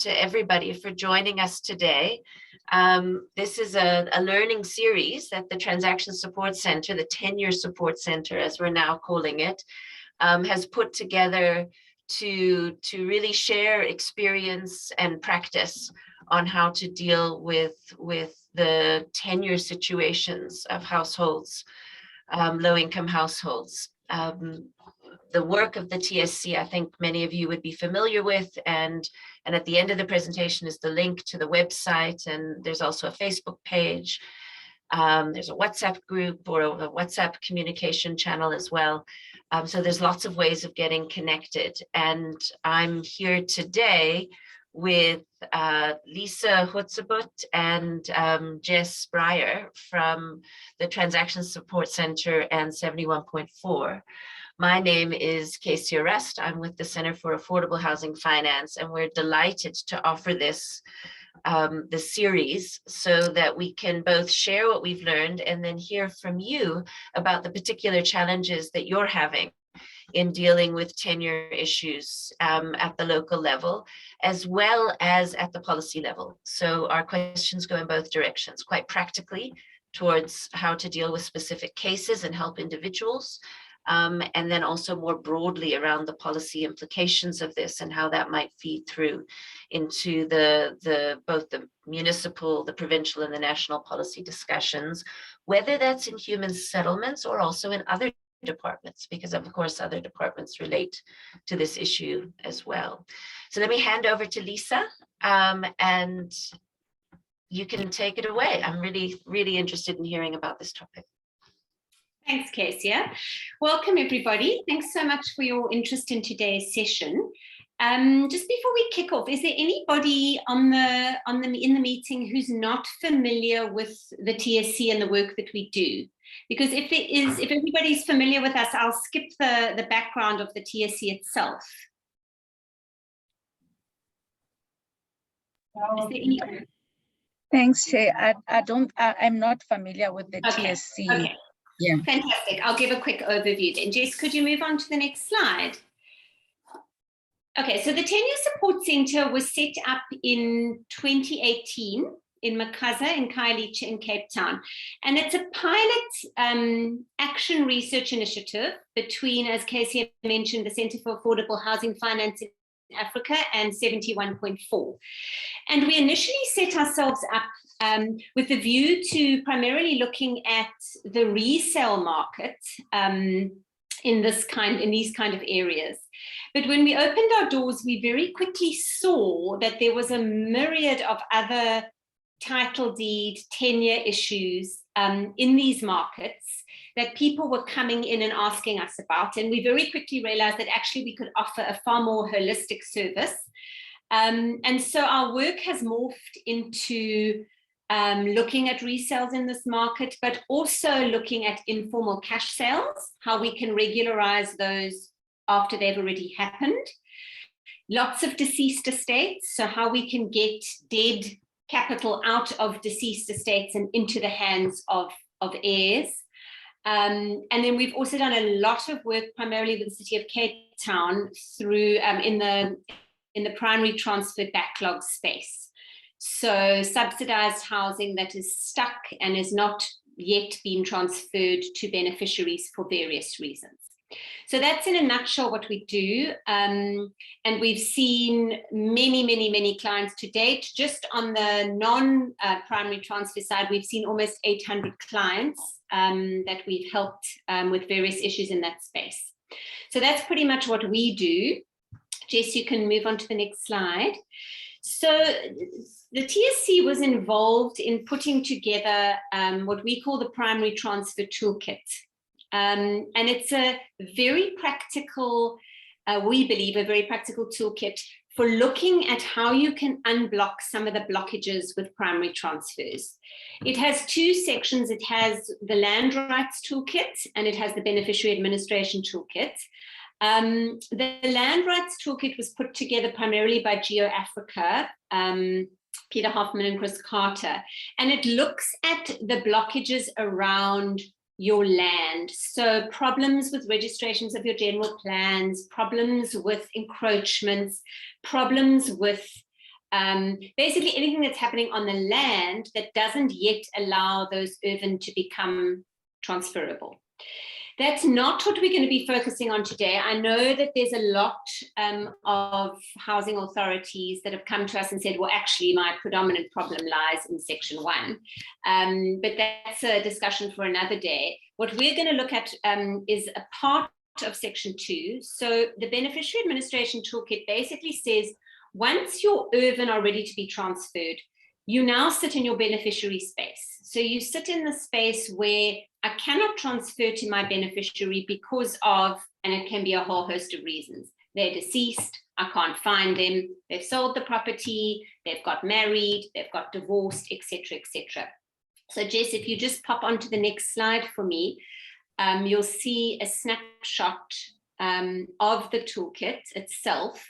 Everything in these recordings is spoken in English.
to everybody for joining us today. This is a learning series that the Transaction Support Center, the Tenure Support Center, as we're now calling it, has put together to really share experience and practice on how to deal with the tenure situations of households, low-income households. The work of the TSC, I think many of you would be familiar with, and at the end of the presentation is the link to the website, and there's also a Facebook page. There's a WhatsApp group or a WhatsApp communication channel as well. So there's lots of ways of getting connected. And I'm here today with Lisa Hutzebut and Jess Breyer from the Transaction Support Center and 71.4. My name is Casey Arrest. I'm with the Center for Affordable Housing Finance, and we're delighted to offer this series so that we can both share what we've learned and then hear from you about the particular challenges that you're having in dealing with tenure issues at the local level, as well as at the policy level. So our questions go in both directions, quite practically towards how to deal with specific cases and help individuals, and then also more broadly around the policy implications of this and how that might feed through into both the municipal, the provincial, and the national policy discussions, whether that's in human settlements or also in other departments, because of course other departments relate to this issue as well. So let me hand over to Lisa, and you can take it away. I'm really interested in hearing about this topic. Thanks, Kezia. Welcome, everybody. Thanks so much for your interest in today's session. Just before we kick off, is there anybody in the meeting who's not familiar with the TSC and the work that we do? Because if everybody's familiar with us, I'll skip the background of the TSC itself. Is there any? Thanks, Shay. I'm not familiar with the TSC. Okay. Yeah. Fantastic. I'll give a quick overview then. Jess, could you move on to the next slide? Okay, so the Tenure Support Center was set up in 2018 in Makaza in Khayelitsha in Cape Town. And it's a pilot action research initiative between, as Casey mentioned, the Center for Affordable Housing Finance in Africa and 71.4. And we initially set ourselves up with the view to primarily looking at the resale market in these kind of areas. But when we opened our doors, we very quickly saw that there was a myriad of other title deed tenure issues in these markets that people were coming in and asking us about. And we very quickly realized that actually we could offer a far more holistic service. And so our work has morphed into looking at resales in this market, but also looking at informal cash sales, how we can regularize those after they've already happened. Lots of deceased estates, so how we can get dead capital out of deceased estates and into the hands of heirs. And then we've also done a lot of work primarily with the City of Cape Town through in the primary transfer backlog space. So subsidized housing that is stuck and has not yet been transferred to beneficiaries for various reasons. So that's in a nutshell what we do. And we've seen many clients to date. Just on the non-primary transfer side, we've seen almost 800 clients that we've helped with various issues in that space. So that's pretty much what we do. Jess, you can move on to the next slide. So the TSC was involved in putting together what we call the Primary Transfer Toolkit. And it's a very practical, we believe, a very practical toolkit for looking at how you can unblock some of the blockages with primary transfers. It has two sections. It has the Land Rights Toolkit and it has the Beneficiary Administration Toolkit. The Land Rights Toolkit was put together primarily by Geo Africa, Peter Hoffman and Chris Carter, and it looks at the blockages around your land. So problems with registrations of your general plans, problems with encroachments, problems with Basically anything that's happening on the land that doesn't yet allow those urban to become transferable. That's not what we're going to be focusing on today. I know that there's a lot of housing authorities that have come to us and said, well, actually, my predominant problem lies in Section 1. But that's a discussion for another day. What we're going to look at is a part of Section 2. So the Beneficiary Administration Toolkit basically says, once your urban are ready to be transferred, you now sit in your beneficiary space. So you sit in the space where I cannot transfer to my beneficiary because of, and it can be a whole host of reasons. They're deceased, I can't find them, they've sold the property, they've got married, they've got divorced, etc., etc. So Jess, if you just pop onto the next slide for me, you'll see a snapshot of the toolkit itself.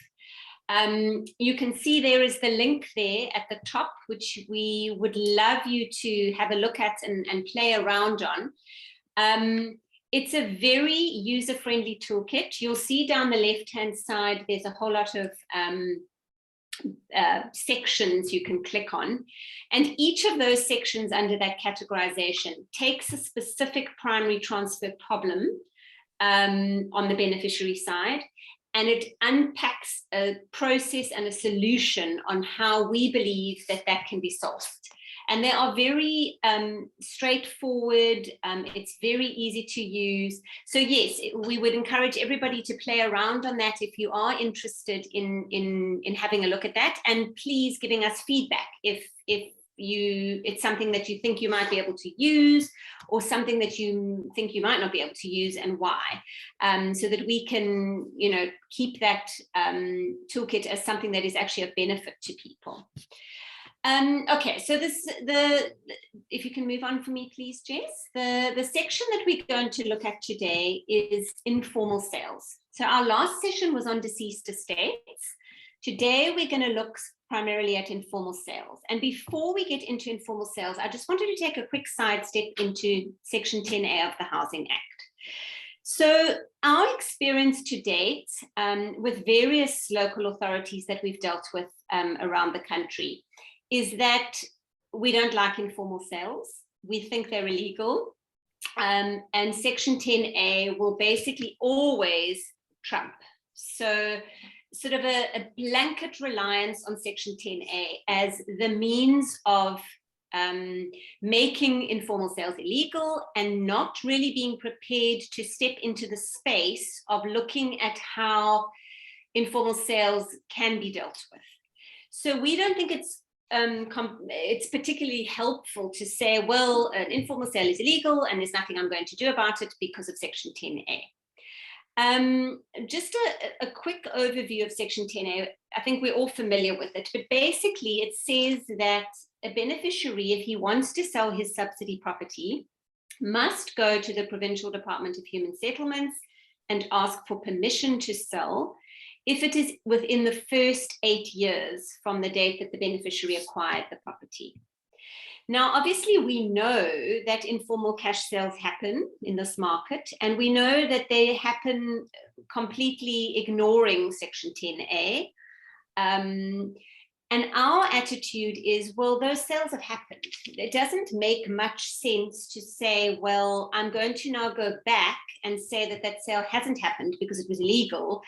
You can see there is the link there at the top, which we would love you to have a look at and play around on. It's a very user-friendly toolkit. You'll see down the left-hand side, there's a whole lot of sections you can click on. And each of those sections under that categorization takes a specific primary transfer problem on the beneficiary side, and it unpacks a process and a solution on how we believe that that can be solved. And they are very straightforward. It's very easy to use. So yes, we would encourage everybody to play around on that if you are interested in having a look at that. And please giving us feedback if it's something that you think you might be able to use, or something that you think you might not be able to use, and why, so that we can, keep that toolkit as something that is actually of benefit to people. Okay, so if you can move on for me, please, Jess. The section that we're going to look at today is informal sales. So our last session was on deceased estates. Today, we're going to look primarily at informal sales. And before we get into informal sales, I just wanted to take a quick sidestep into Section 10A of the Housing Act. So our experience to date with various local authorities that we've dealt with around the country is that we don't like informal sales. We think they're illegal. And Section 10A will basically always trump. So sort of a blanket reliance on Section 10A as the means of making informal sales illegal, and not really being prepared to step into the space of looking at how informal sales can be dealt with. So we don't think it's particularly helpful to say, well, an informal sale is illegal and there's nothing I'm going to do about it because of Section 10A. Just a quick overview of Section 10A. I think we're all familiar with it, but basically it says that a beneficiary, if he wants to sell his subsidy property, must go to the Provincial Department of Human Settlements and ask for permission to sell if it is within the first 8 years from the date that the beneficiary acquired the property. Now, obviously, we know that informal cash sales happen in this market, and we know that they happen completely ignoring Section 10A. And our attitude is, well, those sales have happened. It doesn't make much sense to say, well, I'm going to now go back and say that that sale hasn't happened because it was illegal,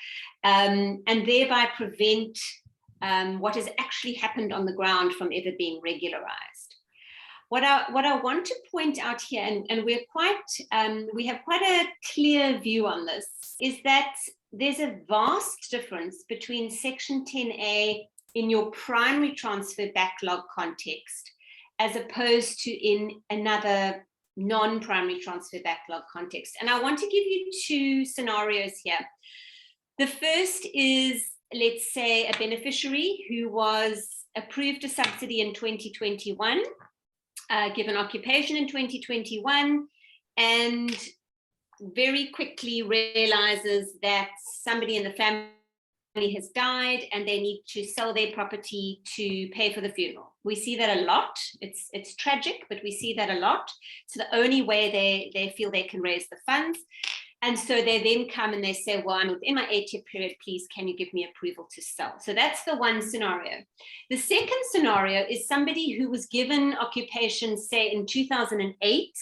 and thereby prevent what has actually happened on the ground from ever being regularized. What I want to point out here, and we have quite a clear view on this, is that there's a vast difference between Section 10A in your primary transfer backlog context, as opposed to in another non-primary transfer backlog context. And I want to give you two scenarios here. The first is, let's say, a beneficiary who was approved a subsidy in 2021, given occupation in 2021, and very quickly realizes that somebody in the family has died and they need to sell their property to pay for the funeral. We see that a lot. It's tragic, but we see that a lot. It's the only way they feel they can raise the funds. And so they then come and they say, well, I'm within my 8-year period, please, can you give me approval to sell? So that's the one scenario. The second scenario is somebody who was given occupation, say in 2008,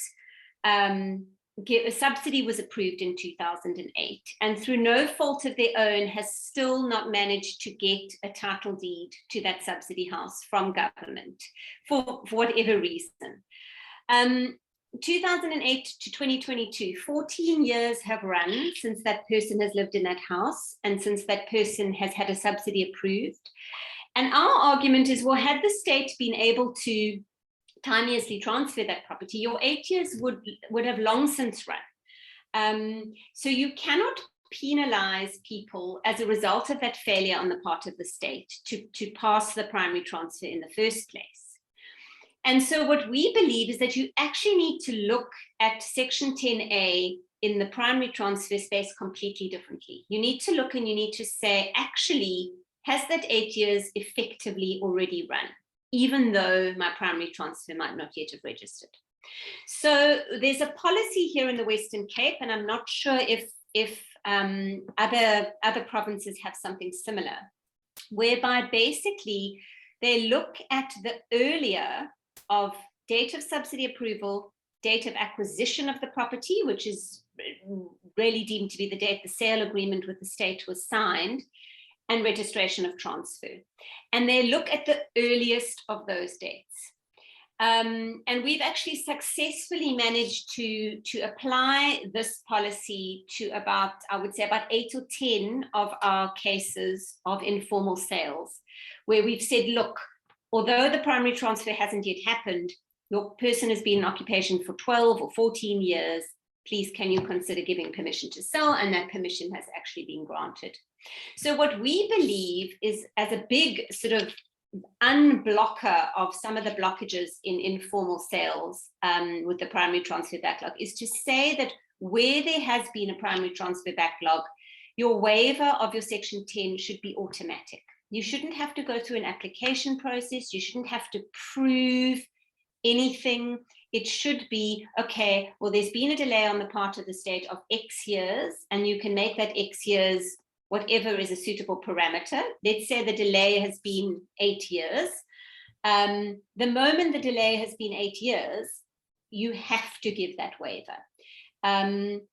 a subsidy was approved in 2008, and through no fault of their own has still not managed to get a title deed to that subsidy house from government for whatever reason. 2008 to 2022, 14 years have run since that person has lived in that house and since that person has had a subsidy approved. And our argument is, well, had the state been able to timeously transfer that property, your 8 years would have long since run. So you cannot penalize people as a result of that failure on the part of the state to pass the primary transfer in the first place. And so what we believe is that you actually need to look at Section 10A in the primary transfer space completely differently. You need to look and you need to say, actually, has that 8 years effectively already run, even though my primary transfer might not yet have registered? So there's a policy here in the Western Cape, and I'm not sure if other provinces have something similar, whereby basically they look at the earlier of date of subsidy approval, date of acquisition of the property, which is really deemed to be the date the sale agreement with the state was signed, and registration of transfer. And they look at the earliest of those dates. And we've actually successfully managed to apply this policy to about, I would say, about 8 or 10 of our cases of informal sales, where we've said, look, although the primary transfer hasn't yet happened, your person has been in occupation for 12 or 14 years, please can you consider giving permission to sell? And that permission has actually been granted. So what we believe is, as a big sort of unblocker of some of the blockages in informal sales with the primary transfer backlog, is to say that where there has been a primary transfer backlog, your waiver of your Section 10 should be automatic. You shouldn't have to go through an application process. You shouldn't have to prove anything. It should be, okay, well, there's been a delay on the part of the state of X years, and you can make that X years whatever is a suitable parameter. Let's say the delay has been 8 years. The moment the delay has been 8 years, you have to give that waiver.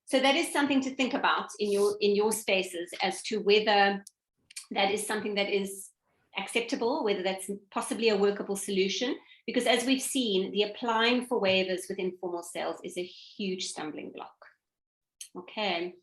So that is something to think about in your spaces as to whether that is something that is acceptable, whether that's possibly a workable solution, because as we've seen, the applying for waivers with informal sales is a huge stumbling block. Okay.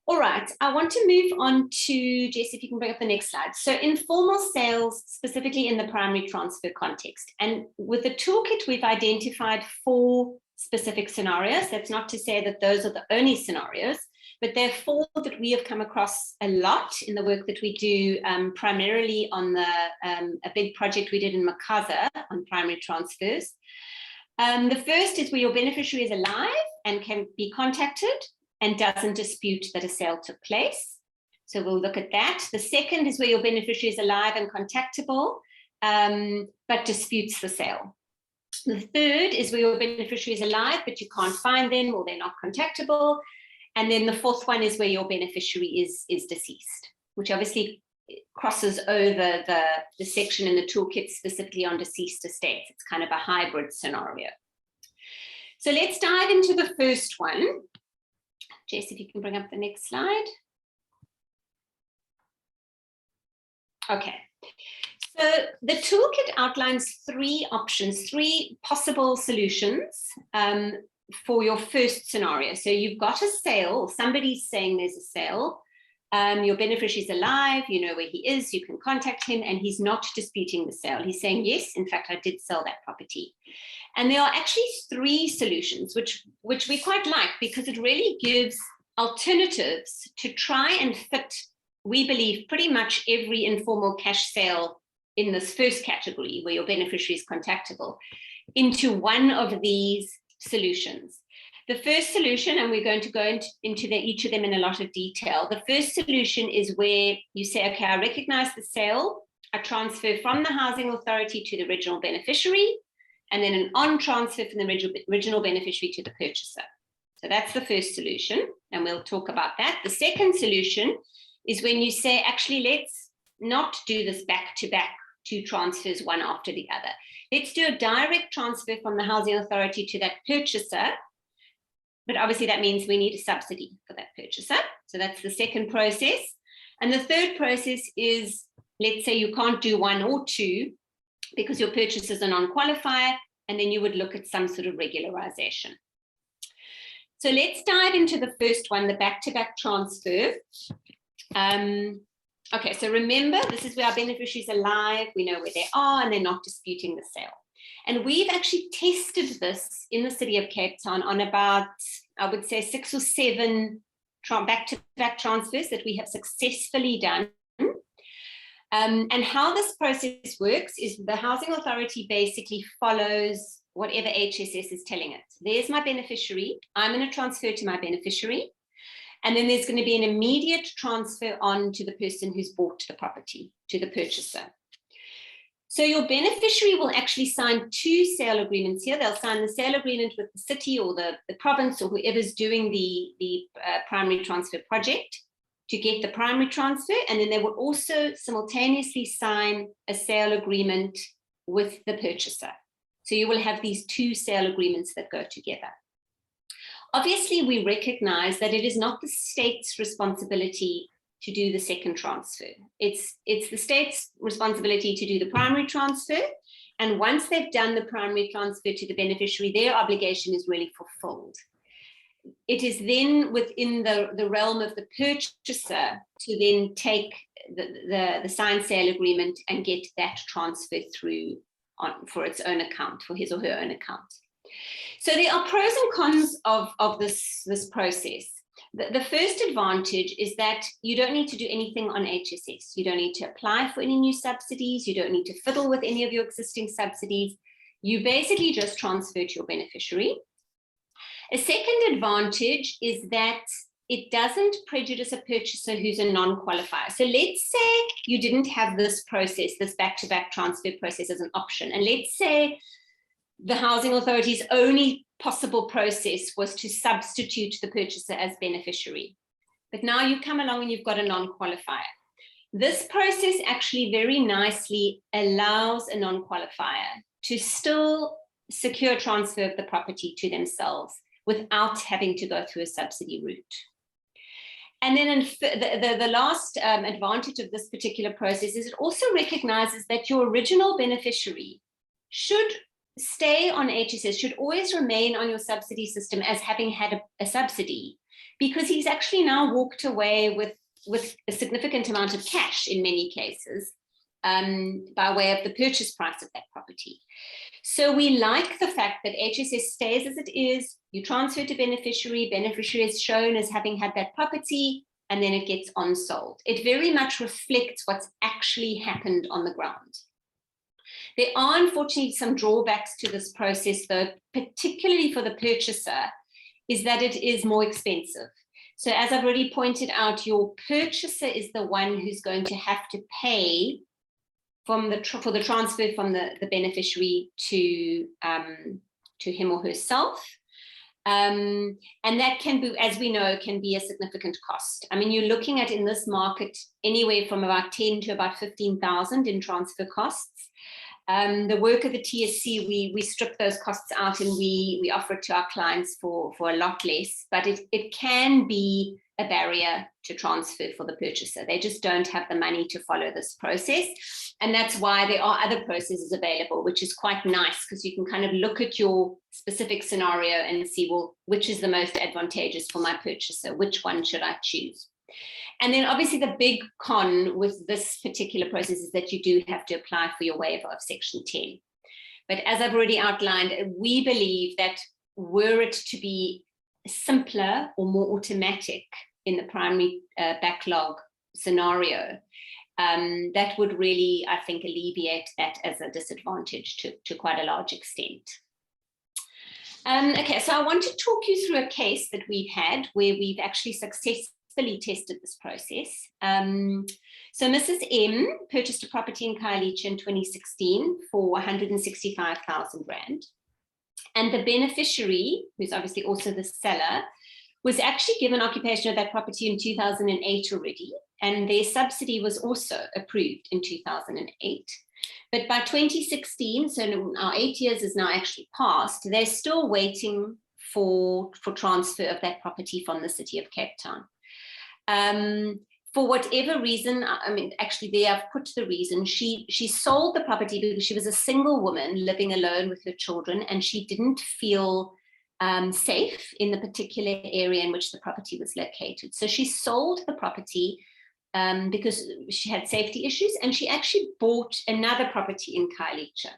All right, I want to move on to, Jess, if you can bring up the next slide. So informal sales, specifically in the primary transfer context. And with the toolkit, we've identified 4 specific scenarios. That's not to say that those are the only scenarios, but there are 4 that we have come across a lot in the work that we do, primarily on a big project we did in Makaza on primary transfers. The first is where your beneficiary is alive and can be contacted and doesn't dispute that a sale took place. So we'll look at that. The second is where your beneficiary is alive and contactable, but disputes the sale. The third is where your beneficiary is alive, but you can't find them or they're not contactable. And then the fourth one is where your beneficiary is deceased, which obviously crosses over the section in the toolkit specifically on deceased estates. It's kind of a hybrid scenario. So let's dive into the first one. Jess, if you can bring up the next slide. Okay. So the toolkit outlines 3 options, 3 possible solutions for your first scenario. So you've got a sale, somebody's saying there's a sale, your beneficiary is alive, you know where he is, you can contact him, and he's not disputing the sale. He's saying, yes, in fact, I did sell that property. And there are actually 3 solutions, which we quite like, because it really gives alternatives to try and fit, we believe, pretty much every informal cash sale in this first category, where your beneficiary is contactable, into one of these solutions. The first solution, and we're going to go into each of them in a lot of detail. The first solution is where you say, okay, I recognize the sale, I transfer from the housing authority to the original beneficiary, and then an on transfer from the original beneficiary to the purchaser. So that's the first solution, and we'll talk about that. The second solution is when you say, actually, let's not do this back-to-back, 2 transfers, one after the other. Let's do a direct transfer from the housing authority to that purchaser. But obviously that means we need a subsidy for that purchaser. So that's the second process. And the third process is, let's say you can't do 1 or 2 because your purchase is a non-qualifier, and then you would look at some sort of regularization. So let's dive into the first one, the back-to-back transfer. Okay, so remember, this is where our beneficiaries are live, we know where they are, and they're not disputing the sale. And we've actually tested this in the city of Cape Town on about, I would say, 6 or 7 back-to-back transfers that we have successfully done. And how this process works is the housing authority basically follows whatever HSS is telling it. There's my beneficiary. I'm going to transfer to my beneficiary. And then there's going to be an immediate transfer on to the person who's bought the property, to the purchaser. So your beneficiary will actually sign 2 sale agreements here. They'll sign the sale agreement with the city or the province or whoever's doing the primary transfer project to get the primary transfer. And then they will also simultaneously sign a sale agreement with the purchaser. So you will have these 2 sale agreements that go together. Obviously, we recognize that it is not the state's responsibility to do the second transfer. It's the state's responsibility to do the primary transfer. And once they've done the primary transfer to the beneficiary, their obligation is really fulfilled. It is then within the realm of the purchaser to then take the signed sale agreement and get that transfer through for its own account, for his or her own account. So there are pros and cons of this process. The first advantage is that you don't need to do anything on HSS. You don't need to apply for any new subsidies. You don't need to fiddle with any of your existing subsidies. You basically just transfer to your beneficiary. A second advantage is that it doesn't prejudice a purchaser who's a non-qualifier. So let's say you didn't have this process, this back-to-back transfer process as an option. And let's say the housing authority's only possible process was to substitute the purchaser as beneficiary. But now you come along and you've got a non-qualifier. This process actually very nicely allows a non-qualifier to still secure transfer of the property to themselves without having to go through a subsidy route. And then the last advantage of this particular process is it also recognizes that your original beneficiary should stay on HSS, should always remain on your subsidy system as having had a subsidy, because he's actually now walked away with a significant amount of cash in many cases by way of the purchase price of that property. So we like the fact that HSS stays as it is, you transfer to beneficiary, beneficiary is shown as having had that property, and then it gets unsold. It very much reflects what's actually happened on the ground. There are unfortunately some drawbacks to this process though, particularly for the purchaser, is that it is more expensive. So as I've already pointed out, your purchaser is the one who's going to have to pay for the transfer from the beneficiary to him or herself. And that can be, as we know, can be a significant cost. I mean, you're looking at in this market anywhere from about 10 to about 15,000 in transfer costs. The work of the TSC, we strip those costs out and we offer it to our clients for a lot less, but it can be a barrier to transfer for the purchaser. They just don't have the money to follow this process. And that's why there are other processes available, which is quite nice because you can kind of look at your specific scenario and see, well, which is the most advantageous for my purchaser? Which one should I choose? And then obviously the big con with this particular process is that you do have to apply for your waiver of Section 10. But as I've already outlined, we believe that were it to be simpler or more automatic in the primary backlog scenario, that would really, I think, alleviate that as a disadvantage to quite a large extent. Okay, so I want to talk you through a case that we've had where we've actually successfully tested this process. So Mrs. M purchased a property in Khayelitsha in 2016 for 165,000 Rand. And the beneficiary, who's obviously also the seller, was actually given occupation of that property in 2008 already, and their subsidy was also approved in 2008. But by 2016, so our 8 years is now actually passed, they're still waiting for transfer of that property from the City of Cape Town. For whatever reason, I mean, actually there I've put the reason, she sold the property because she was a single woman living alone with her children, and she didn't feel safe in the particular area in which the property was located. So she sold the property because she had safety issues, and she actually bought another property in Khayelitsha.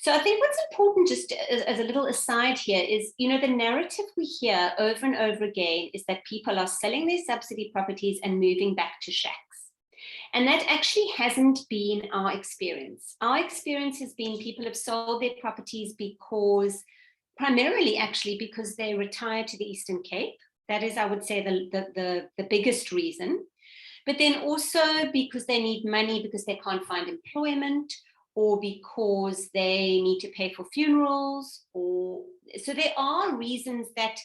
So I think what's important, just as a little aside here, is, you know, the narrative we hear over and over again is that people are selling their subsidy properties and moving back to shacks. And that actually hasn't been our experience. Our experience has been people have sold their properties because, primarily actually because they retired to the Eastern Cape. That is, I would say, the biggest reason. But then also because they need money because they can't find employment, or because they need to pay for funerals, or so there are reasons that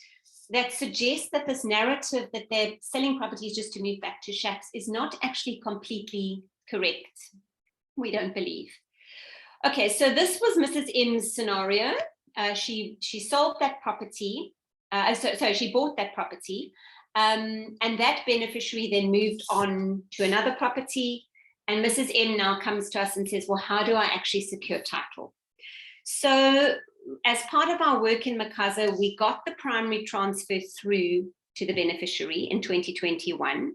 suggest that this narrative that they're selling properties just to move back to shacks is not actually completely correct. We don't believe. Okay, so this was Mrs. M's scenario. She sold that property. So she bought that property, and that beneficiary then moved on to another property. And Mrs. M now comes to us and says, well, how do I actually secure title? So as part of our work in Makaza, we got the primary transfer through to the beneficiary in 2021.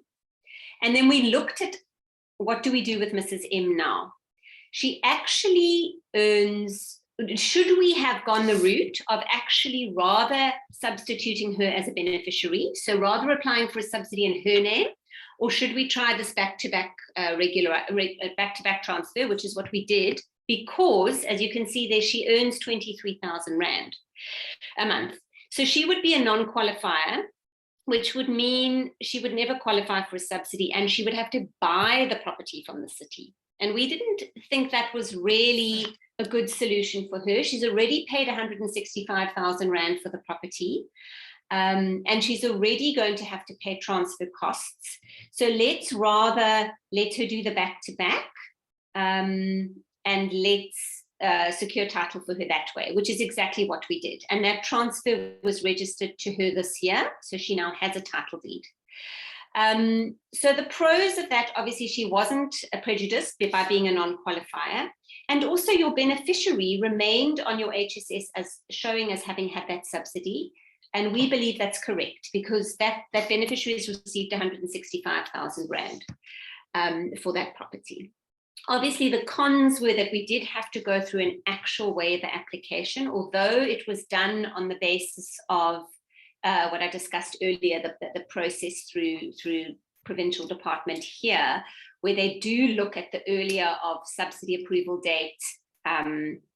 And then we looked at what do we do with Mrs. M now? She actually earns, should we have gone the route of actually rather substituting her as a beneficiary, so rather applying for a subsidy in her name, or should we try this back-to-back back-to-back transfer, which is what we did, because as you can see there, she earns 23,000 Rand a month. So she would be a non-qualifier, which would mean she would never qualify for a subsidy, and she would have to buy the property from the city. And we didn't think that was really a good solution for her. She's already paid 165,000 Rand for the property. And she's already going to have to pay transfer costs. So let's rather let her do the back-to-back and let's secure title for her that way, which is exactly what we did. And that transfer was registered to her this year. So she now has a title deed. So the pros of that, obviously she wasn't prejudiced by being a non-qualifier. And also your beneficiary remained on your HSS as showing as having had that subsidy. And we believe that's correct because that beneficiary has received 165,000 Rand for that property. Obviously, the cons were that we did have to go through an actual waiver application, although it was done on the basis of what I discussed earlier, the process through provincial department here, where they do look at the earlier of subsidy approval date,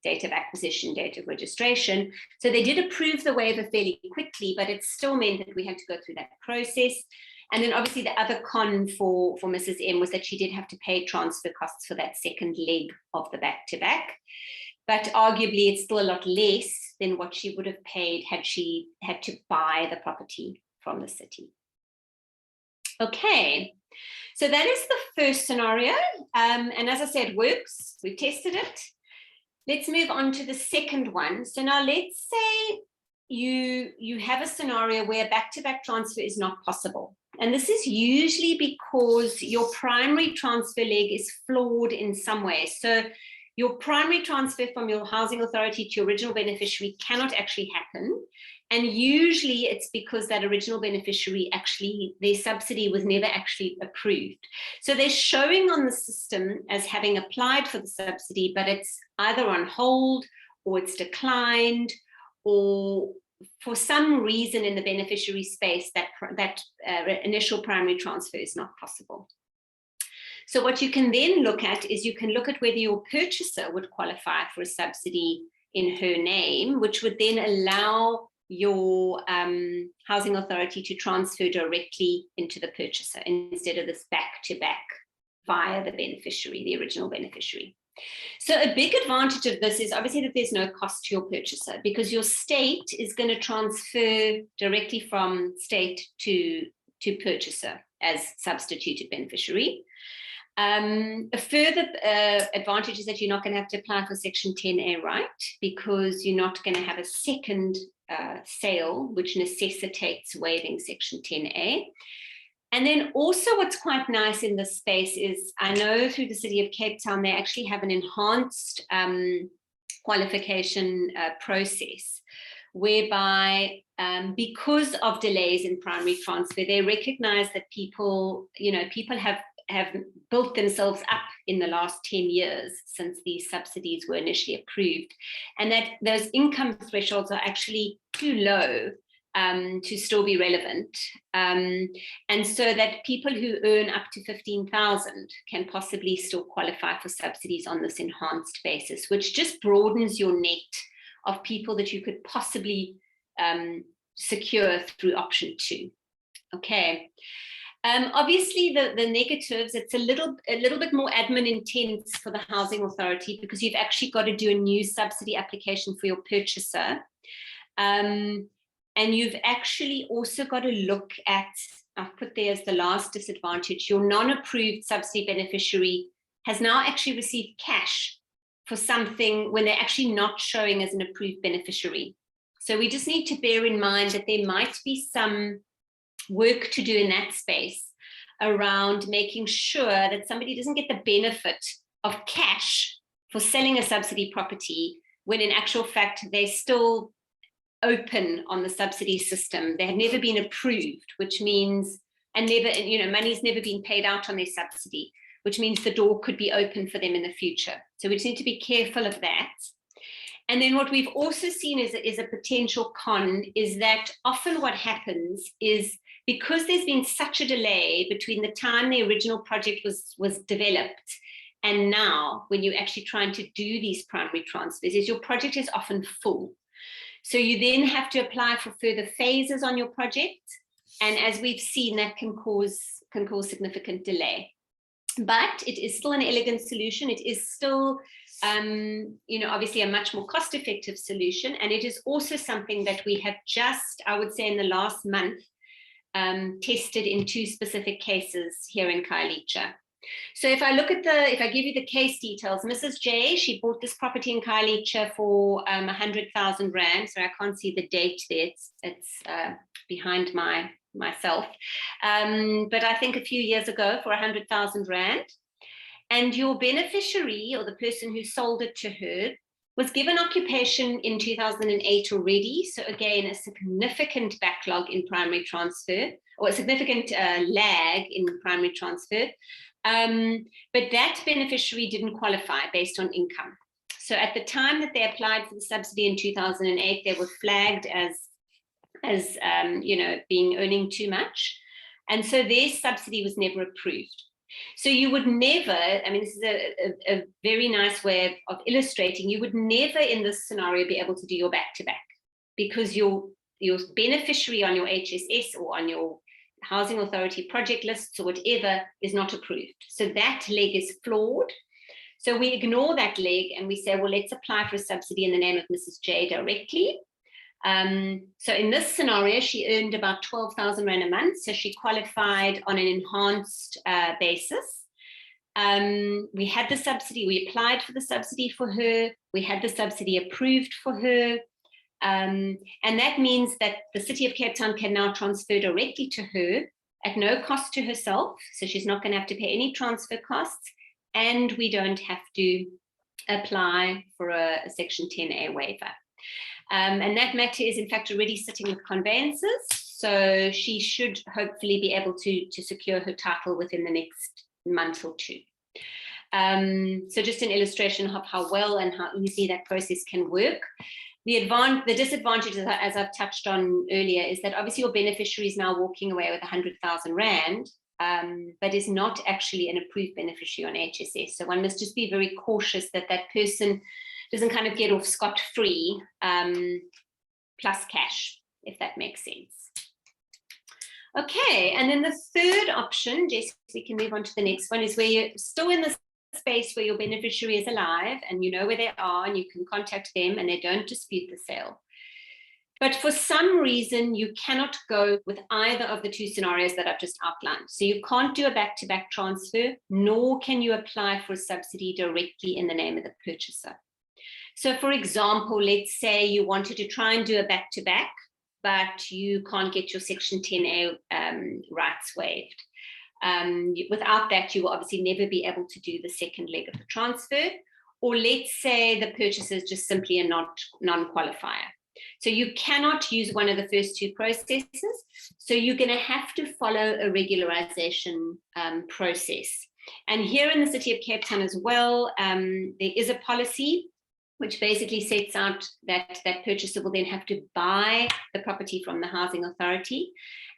date of acquisition, date of registration. So they did approve the waiver fairly quickly, but it still meant that we had to go through that process. And then obviously the other con for Mrs. M was that she did have to pay transfer costs for that second leg of the back-to-back. But arguably it's still a lot less than what she would have paid had she had to buy the property from the city. Okay, so that is the first scenario. And as I said, it works. We tested it. Let's move on to the second one. So now let's say you have a scenario where back-to-back transfer is not possible. And this is usually because your primary transfer leg is flawed in some way. So your primary transfer from your housing authority to your original beneficiary cannot actually happen. And usually it's because that original beneficiary actually, their subsidy was never actually approved. So they're showing on the system as having applied for the subsidy, but it's either on hold or it's declined, or for some reason in the beneficiary space that initial primary transfer is not possible. So what you can then look at is you can look at whether your purchaser would qualify for a subsidy in her name, which would then allow your housing authority to transfer directly into the purchaser instead of this back-to-back via the beneficiary, the original beneficiary. So a big advantage of this is obviously that there's no cost to your purchaser, because your state is going to transfer directly from state to purchaser as substituted beneficiary. A further advantage is that you're not going to have to apply for Section 10A, right? Because you're not going to have a second sale, which necessitates waiving Section 10A. And then also what's quite nice in this space is, I know through the City of Cape Town, they actually have an enhanced qualification process, whereby because of delays in primary transfer, they recognize that people have built themselves up in the last 10 years since these subsidies were initially approved, and that those income thresholds are actually too low to still be relevant, and so that people who earn up to 15,000 can possibly still qualify for subsidies on this enhanced basis, which just broadens your net of people that you could possibly secure through option 2. Okay. Obviously, the negatives, it's a little bit more admin intense for the housing authority, because you've actually got to do a new subsidy application for your purchaser. And you've actually also got to look at, I've put there as the last disadvantage, your non-approved subsidy beneficiary has now actually received cash for something when they're actually not showing as an approved beneficiary. So we just need to bear in mind that there might be some work to do in that space around making sure that somebody doesn't get the benefit of cash for selling a subsidy property when in actual fact they're still open on the subsidy system. They had never been approved, which means, and never, money's never been paid out on their subsidy, which means the door could be open for them in the future. So we just need to be careful of that. And then what we've also seen is a potential con is that often what happens is, because there's been such a delay between the time the original project was developed and now, when you're actually trying to do these primary transfers, is your project is often full. So you then have to apply for further phases on your project. And as we've seen, that can cause significant delay. But it is still an elegant solution. It is still, obviously a much more cost-effective solution. And it is also something that we have just, I would say in the last month, tested in 2 specific cases here in Khayelitsha. So if I give you the case details, Mrs. J, she bought this property in Khayelitsha for 100,000 Rand. So I can't see the date there. It's behind myself. But I think a few years ago for 100,000 Rand. And your beneficiary, or the person who sold it to her, was given occupation in 2008 already. So again, a significant backlog in primary transfer, or a significant lag in primary transfer. But that beneficiary didn't qualify based on income. So at the time that they applied for the subsidy in 2008, they were flagged as being earning too much. And so their subsidy was never approved. So you would never, this is a very nice way of illustrating, you would never in this scenario be able to do your back-to-back, because your beneficiary on your HSS or on your housing authority project lists or whatever is not approved. So that leg is flawed. So we ignore that leg and we say, well, let's apply for a subsidy in the name of Mrs. J directly. So in this scenario, she earned about 12,000 Rand a month. So she qualified on an enhanced basis. We had the subsidy, we applied for the subsidy for her. We had the subsidy approved for her. And that means that the City of Cape Town can now transfer directly to her at no cost to herself. So she's not going to have to pay any transfer costs. And we don't have to apply for a Section 10A waiver. And that matter is in fact already sitting with conveyancers. So she should hopefully be able to secure her title within the next month or 2. So just an illustration of how well and how easy that process can work. The disadvantage, as I've touched on earlier, is that obviously your beneficiary is now walking away with 100,000 Rand, but is not actually an approved beneficiary on HSS. So one must just be very cautious that that person doesn't kind of get off scot-free plus cash, if that makes sense. Okay, and then the third option, Jess, we can move on to the next one, is where you're still in the space where your beneficiary is alive and you know where they are and you can contact them and they don't dispute the sale. But for some reason, you cannot go with either of the two scenarios that I've just outlined. So you can't do a back-to-back transfer, nor can you apply for a subsidy directly in the name of the purchaser. So for example, let's say you wanted to try and do a back-to-back, but you can't get your Section 10A rights waived. Without that, you will obviously never be able to do the second leg of the transfer. Or let's say the purchaser is just simply a non-qualifier. So you cannot use one of the first two processes. So you're going to have to follow a regularization process. And here in the city of Cape Town as well, there is a policy which basically sets out that that purchaser will then have to buy the property from the housing authority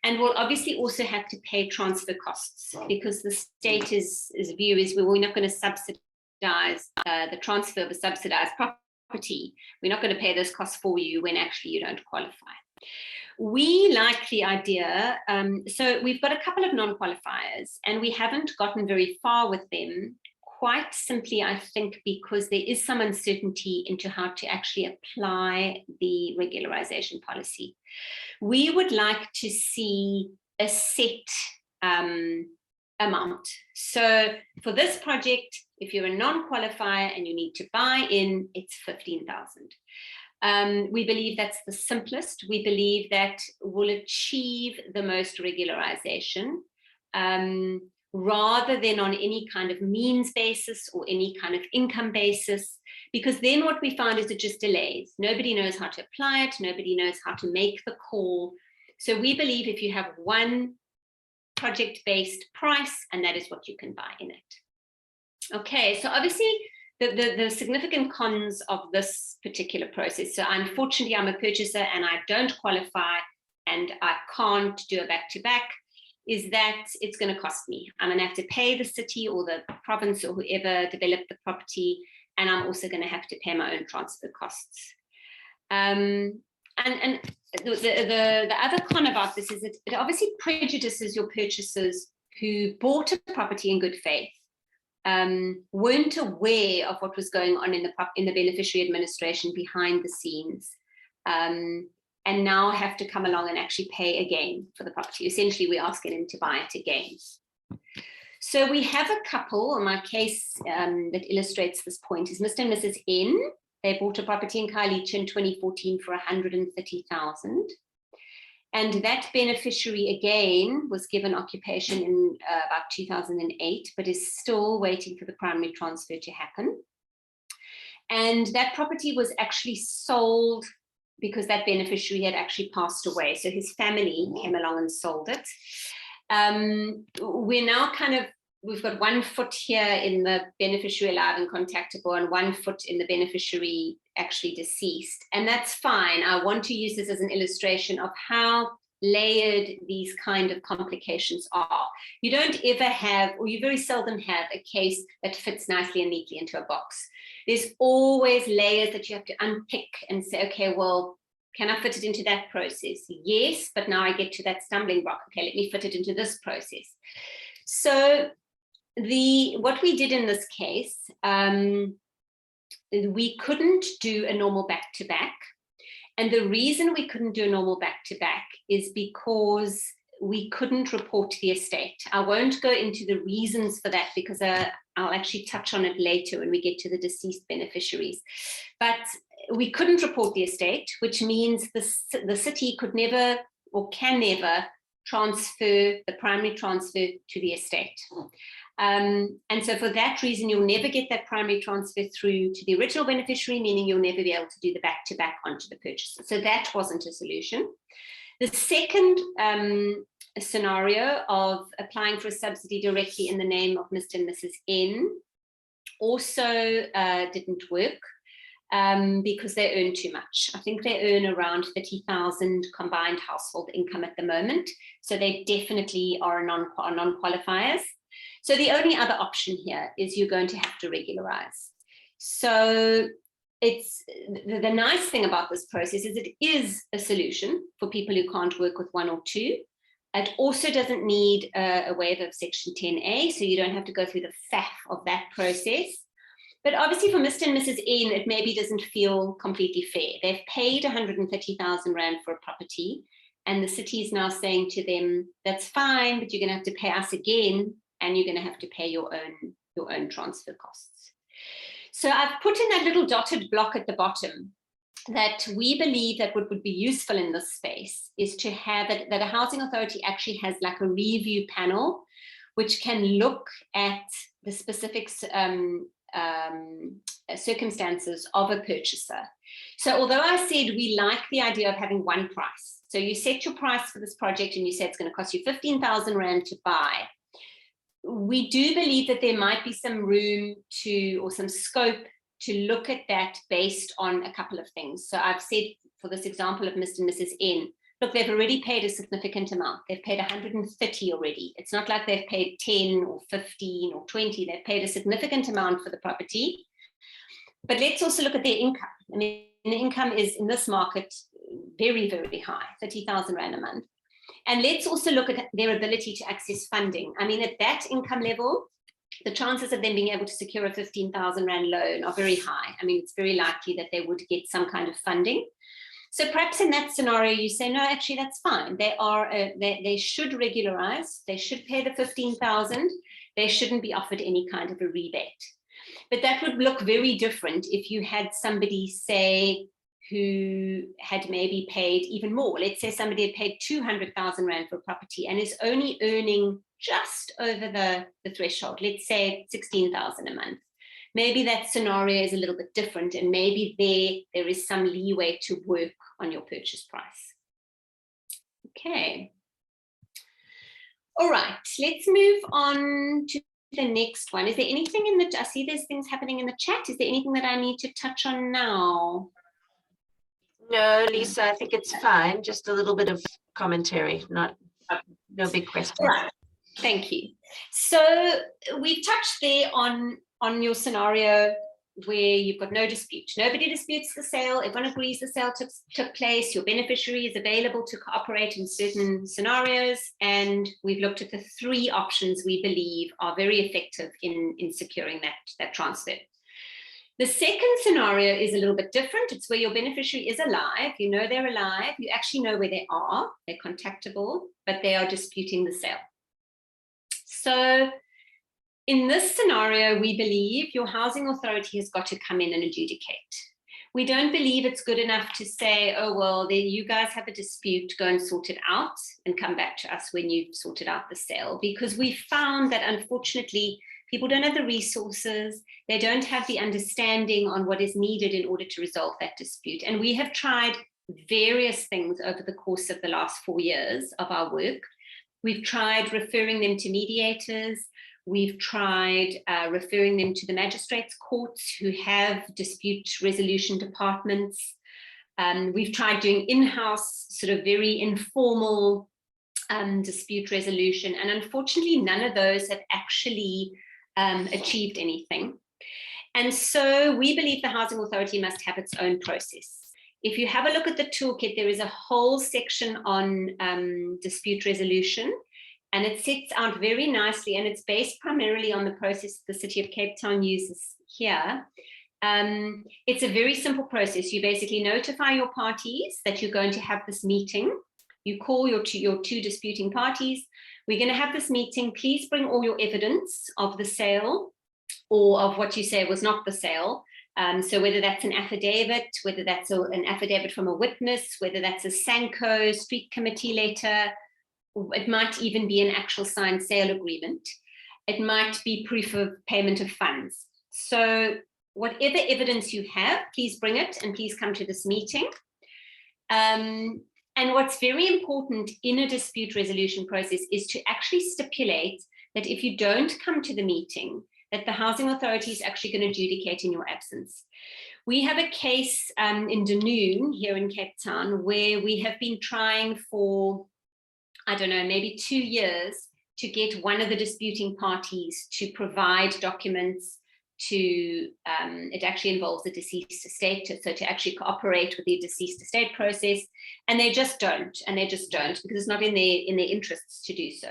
and will obviously also have to pay transfer costs, because the state's view is we're not going to subsidize the transfer of a subsidized property. We're not going to pay those costs for you when actually you don't qualify. We like the idea, so we've got a couple of non-qualifiers and we haven't gotten very far with them, quite simply, I think, because there is some uncertainty into how to actually apply the regularization policy. We would like to see a set amount. So for this project, if you're a non-qualifier and you need to buy in, it's 15,000. We believe that's the simplest. We believe that will achieve the most regularization, rather than on any kind of means basis or any kind of income basis, because then what we find is it just delays. Nobody knows how to apply it. Nobody knows how to make the call. So we believe if you have one project-based price, and that is what you can buy in it. Okay, so obviously the significant cons of this particular process. So unfortunately, I'm a purchaser and I don't qualify and I can't do a back-to-back, is that it's going to cost me. I'm going to have to pay the city or the province or whoever developed the property, and I'm also going to have to pay my own transfer costs. And the other con about this is that it obviously prejudices your purchasers who bought a property in good faith, weren't aware of what was going on in the beneficiary administration behind the scenes, and now have to come along and actually pay again for the property. Essentially, we're asking them to buy it again. So we have a couple, and my case that illustrates this point is Mr. and Mrs. N. They bought a property in Khayelitsha in 2014 for 130,000. And that beneficiary again was given occupation in about 2008, but is still waiting for the primary transfer to happen. And that property was actually sold because that beneficiary had actually passed away. So his family came along and sold it. We're now we've got 1 foot here in the beneficiary alive and contactable and 1 foot in the beneficiary actually deceased. And that's fine. I want to use this as an illustration of how layered these kind of complications are. You don't ever have, or you very seldom have, a case that fits nicely and neatly into a box. There's always layers that you have to unpick and say, okay, well, can I fit it into that process? Yes, but now I get to that stumbling block. Okay, let me fit it into this process. So what we did in this case, we couldn't do a normal back-to-back. And the reason we couldn't do a normal back-to-back is because we couldn't report the estate. I won't go into the reasons for that because I'll actually touch on it later when we get to the deceased beneficiaries. But we couldn't report the estate, which means the city could never or can never transfer the primary transfer to the estate. And so for that reason, you'll never get that primary transfer through to the original beneficiary, meaning you'll never be able to do the back-to-back onto the purchaser. So that wasn't a solution. The second scenario of applying for a subsidy directly in the name of Mr. and Mrs. N also didn't work because they earn too much. I think they earn around 30,000 combined household income at the moment. So they definitely are non-qualifiers. So the only other option here is you're going to have to regularize. So it's the nice thing about this process is it is a solution for people who can't work with one or two. It also doesn't need a waiver of Section 10A, so you don't have to go through the faff of that process. But obviously for Mr. and Mrs. N, it maybe doesn't feel completely fair. They've paid 130,000 Rand for a property, and the city is now saying to them, that's fine, but you're going to have to pay us again, and you're going to have to pay your own transfer costs. So I've put in that little dotted block at the bottom that we believe that what would be useful in this space is to have it, that a housing authority actually has like a review panel, which can look at the specific circumstances of a purchaser. So although I said we like the idea of having one price, so you set your price for this project and you say it's going to cost you 15,000 Rand to buy, we do believe that there might be some room to, or some scope to look at that based on a couple of things. So I've said for this example of Mr. and Mrs. N, look, they've already paid a significant amount. They've paid 130 already. It's not like they've paid 10 or 15 or 20. They've paid a significant amount for the property. But let's also look at their income. I mean, the income is in this market very, very high, 30,000 Rand a month. And let's also look at their ability to access funding. I mean, at that income level, the chances of them being able to secure a 15,000 Rand loan are very high. I mean, it's very likely that they would get some kind of funding. So perhaps in that scenario, you say, no, actually, that's fine. They should regularize. They should pay the 15,000. They shouldn't be offered any kind of a rebate. But that would look very different if you had somebody, say, who had maybe paid even more. Let's say somebody had paid 200,000 Rand for a property and is only earning just over the threshold. Let's say 16,000 a month. Maybe that scenario is a little bit different, and maybe there is some leeway to work on your purchase price. Okay. All right, let's move on to the next one. Is there anything in the, I see there's things happening in the chat. Is there anything that I need to touch on now? No, Lisa, I think it's fine. Just a little bit of commentary, no big questions. Right. Thank you. So we've touched there on your scenario where you've got no dispute. Nobody disputes the sale. Everyone agrees the sale took place. Your beneficiary is available to cooperate in certain scenarios. And we've looked at the 3 options we believe are very effective in securing that transfer. The second scenario is a little bit different. It's where your beneficiary is alive. You know they're alive. You actually know where they are. They're contactable, but they are disputing the sale. So in this scenario, we believe your housing authority has got to come in and adjudicate. We don't believe it's good enough to say, oh, well, then you guys have a dispute, go and sort it out and come back to us when you've sorted out the sale, because we found that unfortunately, people don't have the resources, they don't have the understanding on what is needed in order to resolve that dispute. And we have tried various things over the course of the last 4 years of our work. We've tried referring them to mediators. We've tried referring them to the magistrates' courts who have dispute resolution departments. We've tried doing in-house, sort of very informal dispute resolution. And unfortunately, none of those have actually achieved anything. And so we believe the housing authority must have its own process. If you have a look at the toolkit, there is a whole section on dispute resolution, and it sets out very nicely, and it's based primarily on the process the City of Cape Town uses here. It's a very simple process. You basically notify your parties that you're going to have this meeting. You call your two disputing parties. We're going to have this meeting. Please bring all your evidence of the sale or of what you say was not the sale. So whether that's an affidavit, whether that's an affidavit from a witness, whether that's a Sanko street committee letter, it might even be an actual signed sale agreement. It might be proof of payment of funds. So whatever evidence you have, please bring it and please come to this meeting. And what's very important in a dispute resolution process is to actually stipulate that if you don't come to the meeting, that the housing authority is actually going to adjudicate in your absence. We have a case in Dunoon here in Cape Town where we have been trying for, I don't know, maybe 2 years to get one of the disputing parties to provide documents it actually involves the deceased estate, so to actually cooperate with the deceased estate process, and they just don't, because it's not in their interests to do so.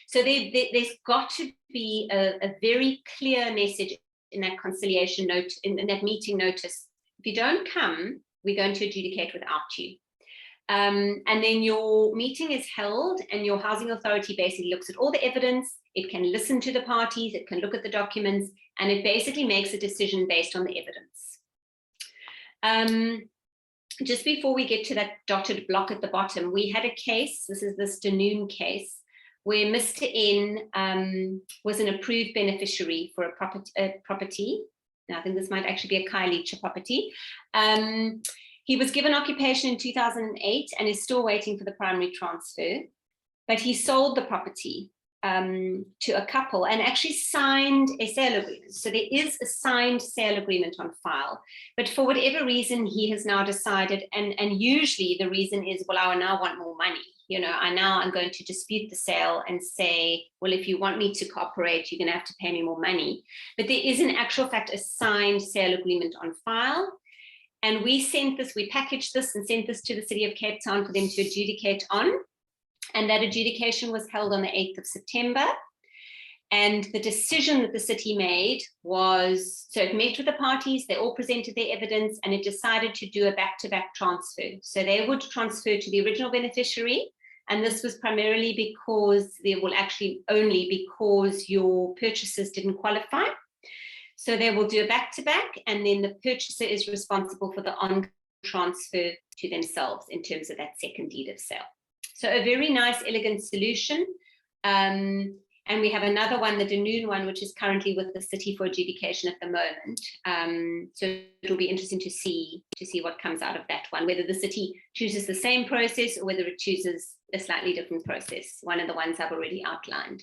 So there's got to be a very clear message in that conciliation note, in that meeting notice. If you don't come, we're going to adjudicate without you. And then your meeting is held, and your housing authority basically looks at all the evidence. It can listen to the parties, it can look at the documents, and it basically makes a decision based on the evidence. Just before we get to that dotted block at the bottom, we had a case, this is the Stanoon case, where Mr. N was an approved beneficiary for a property. Now, I think this might actually be a Khayelitsha property. He was given occupation in 2008 and is still waiting for the primary transfer, but he sold the property to a couple and actually signed a sale agreement. So there is a signed sale agreement on file, but for whatever reason, he has now decided, and usually the reason is, well, I now want more money. I'm going to dispute the sale and say, well, if you want me to cooperate, you're going to have to pay me more money. But there is in actual fact a signed sale agreement on file. And we packaged this and sent this to the City of Cape Town for them to adjudicate on. And that adjudication was held on the 8th of September. And the decision that the city made was, so it met with the parties, they all presented their evidence, and it decided to do a back-to-back transfer. So they would transfer to the original beneficiary. And this was primarily because, only because your purchasers didn't qualify. So they will do a back-to-back, and then the purchaser is responsible for the on-transfer to themselves in terms of that second deed of sale. So a very nice, elegant solution. And we have another one, the Dunoon one, which is currently with the city for adjudication at the moment. So it'll be interesting to see what comes out of that one, whether the city chooses the same process or whether it chooses a slightly different process, one of the ones I've already outlined.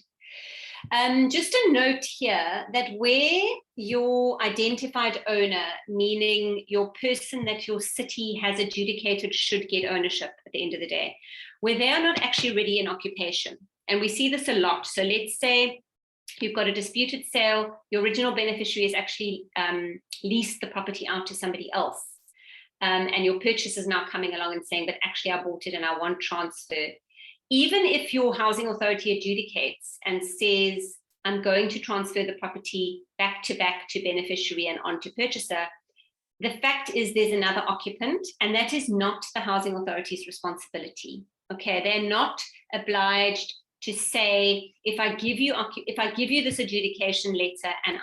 Just a note here that where your identified owner, meaning your person that your city has adjudicated should get ownership at the end of the day, where they are not actually already in occupation. And we see this a lot. So let's say you've got a disputed sale, your original beneficiary has actually leased the property out to somebody else. And your purchaser is now coming along and saying, but actually I bought it and I want transfer. Even if your housing authority adjudicates and says, I'm going to transfer the property back to beneficiary and on to purchaser, the fact is there's another occupant, and that is not the housing authority's responsibility. Okay, they're not obliged to say, if I give you this adjudication letter and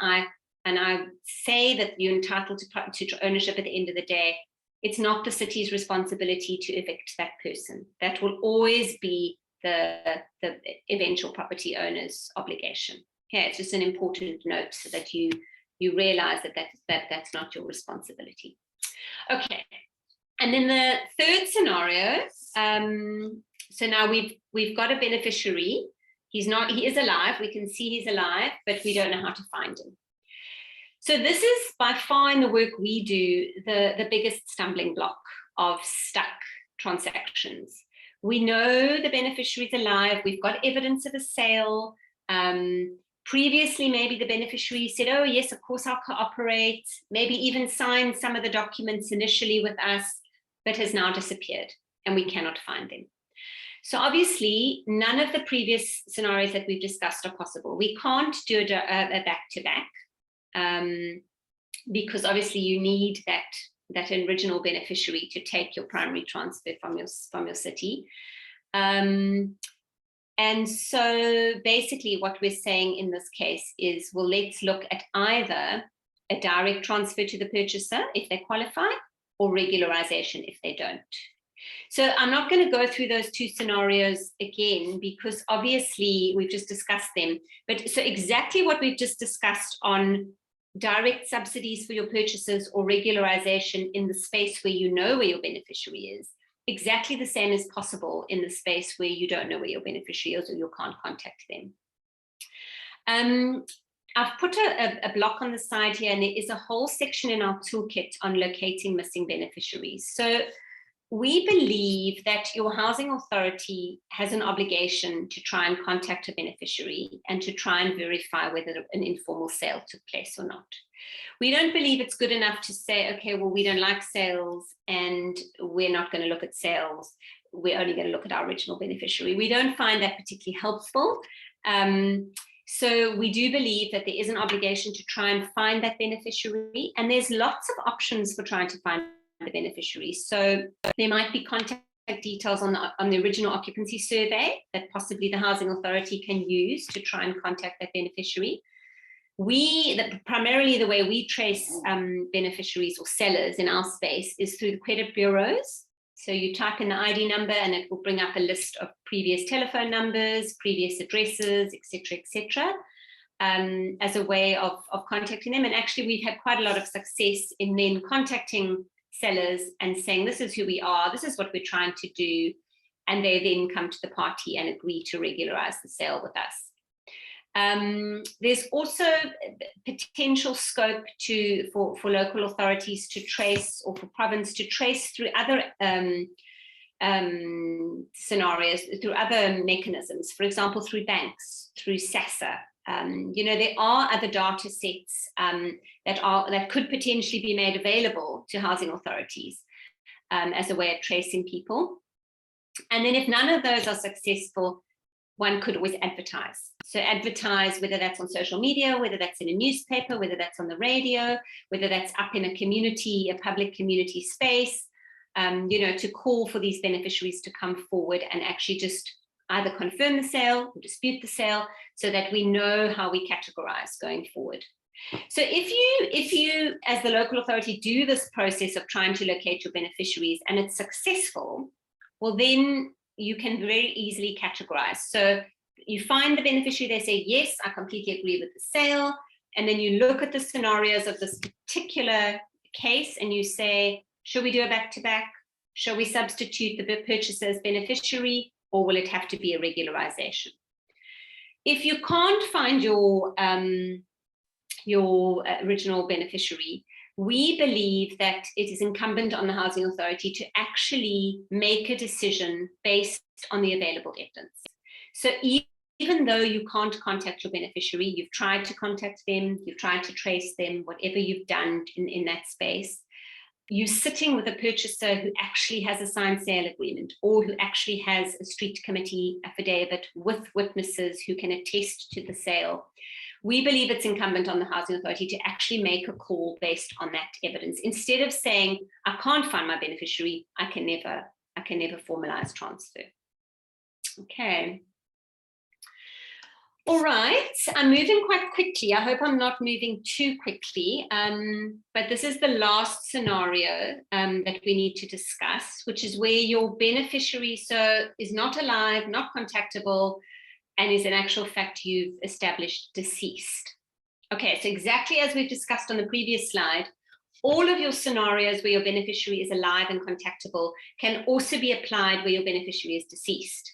I say that you're entitled to ownership at the end of the day, it's not the city's responsibility to evict that person. That will always be the eventual property owner's obligation. Okay, it's just an important note so that you realize that's not your responsibility. Okay, and then the third scenario. So now we've got a beneficiary. He is alive. We can see he's alive, but we don't know how to find him. So this is by far in the work we do, the biggest stumbling block of stuck transactions. We know the beneficiary is alive. We've got evidence of a sale. Previously, maybe the beneficiary said, oh yes, of course I'll cooperate, maybe even signed some of the documents initially with us, but has now disappeared and we cannot find them. So obviously, none of the previous scenarios that we've discussed are possible. We can't do a back-to-back. Because obviously you need that original beneficiary to take your primary transfer from your city. And so basically what we're saying in this case is, well, let's look at either a direct transfer to the purchaser if they qualify, or regularization if they don't. So I'm not going to go through those two scenarios again, because obviously we've just discussed them. But so exactly what we've just discussed on direct subsidies for your purchases or regularization in the space where you know where your beneficiary is, exactly the same is possible in the space where you don't know where your beneficiary is or you can't contact them. I've put a block on the side here, and there is a whole section in our toolkit on locating missing beneficiaries. So we believe that your housing authority has an obligation to try and contact a beneficiary and to try and verify whether an informal sale took place or not. We don't believe it's good enough to say, okay, well, we don't like sales and we're not going to look at sales. We're only going to look at our original beneficiary. We don't find that particularly helpful. So we do believe that there is an obligation to try and find that beneficiary, and there's lots of options for trying to find the beneficiary. So there might be contact details on the original occupancy survey that possibly the housing authority can use to try and contact that beneficiary. Primarily the way we trace beneficiaries or sellers in our space is through the credit bureaus. So you type in the ID number and it will bring up a list of previous telephone numbers, previous addresses, etc., as a way of contacting them. And actually we've had quite a lot of success in then contacting sellers and saying, this is who we are, this is what we're trying to do. And they then come to the party and agree to regularize the sale with us. There's also potential scope for local authorities to trace, or for province to trace through other scenarios, through other mechanisms, for example, through banks, through SASSA. There are other data sets that could potentially be made available to housing authorities as a way of tracing people. And then if none of those are successful, one could always advertise. So advertise, whether that's on social media, whether that's in a newspaper, whether that's on the radio, whether that's up in a community, a public community space, to call for these beneficiaries to come forward and actually just either confirm the sale or dispute the sale, so that we know how we categorize going forward. So if you, as the local authority, do this process of trying to locate your beneficiaries and it's successful, well, then you can very easily categorize. So you find the beneficiary, they say, yes, I completely agree with the sale. And then you look at the scenarios of this particular case and you say, should we do a back-to-back? Shall we substitute the purchaser's beneficiary, or will it have to be a regularization? If you can't find your original beneficiary, we believe that it is incumbent on the housing authority to actually make a decision based on the available evidence. So even though you can't contact your beneficiary, you've tried to contact them, you've tried to trace them, whatever you've done in that space, you're sitting with a purchaser who actually has a signed sale agreement, or who actually has a street committee affidavit with witnesses who can attest to the sale. We believe it's incumbent on the housing authority to actually make a call based on that evidence, instead of saying, I can't find my beneficiary, I can never formalize transfer. Okay. All right, I'm moving quite quickly. I hope I'm not moving too quickly, but this is the last scenario that we need to discuss, which is where your beneficiary is not alive, not contactable, and is in actual fact you've established deceased. Okay, so exactly as we've discussed on the previous slide, all of your scenarios where your beneficiary is alive and contactable can also be applied where your beneficiary is deceased.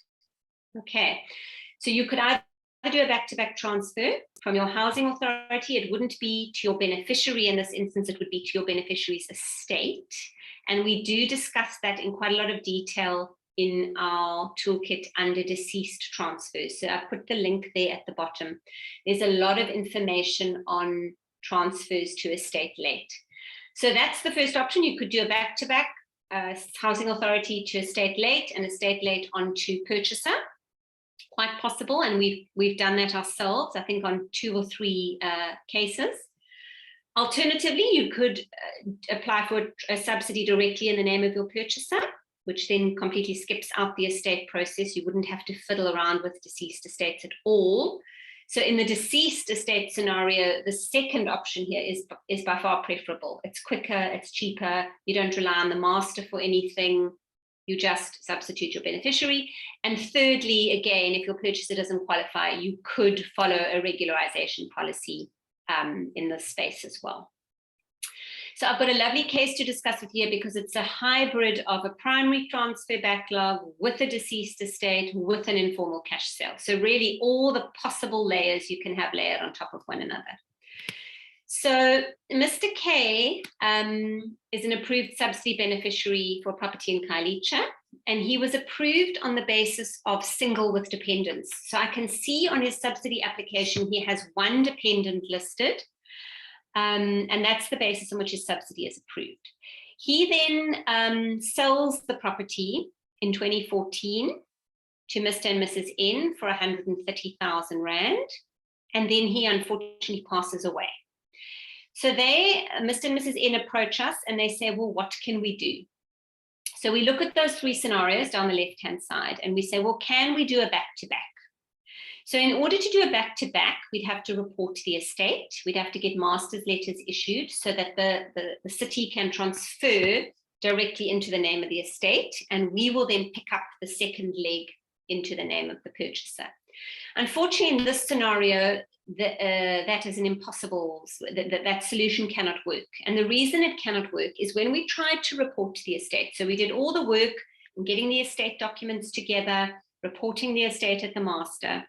Okay, so you could either do a back-to-back transfer from your housing authority. It wouldn't be to your beneficiary in this instance, it would be to your beneficiary's estate. And we do discuss that in quite a lot of detail in our toolkit under deceased transfers. So I put the link there at the bottom. There's a lot of information on transfers to estate late. So that's the first option. You could do a back-to-back housing authority to estate late and estate late onto purchaser. Quite possible, and we've done that ourselves, I think, on 2 or 3 cases. Alternatively, you could apply for a subsidy directly in the name of your purchaser, which then completely skips out the estate process. You wouldn't have to fiddle around with deceased estates at all. So in the deceased estate scenario, the second option here is by far preferable. It's quicker, it's cheaper, you don't rely on the master for anything, you just substitute your beneficiary. And thirdly, again, if your purchaser doesn't qualify, you could follow a regularization policy in this space as well. So I've got a lovely case to discuss with you because it's a hybrid of a primary transfer backlog with a deceased estate with an informal cash sale. So really all the possible layers you can have layered on top of one another. So Mr. K is an approved subsidy beneficiary for property in Khayelitsha, and he was approved on the basis of single with dependents. So I can see on his subsidy application, he has one dependent listed, and that's the basis on which his subsidy is approved. He then sells the property in 2014 to Mr. and Mrs. N for 130,000 Rand, and then he unfortunately passes away. So Mr. and Mrs. N approach us and they say, well, what can we do? So we look at those three scenarios down the left-hand side and we say, well, can we do a back-to-back? So in order to do a back-to-back, we'd have to report to the estate. We'd have to get master's letters issued so that the city can transfer directly into the name of the estate, and we will then pick up the second leg into the name of the purchaser. Unfortunately, in this scenario, that is an impossible, that solution cannot work. And the reason it cannot work is when we tried to report to the estate, so we did all the work in getting the estate documents together, reporting the estate at the master,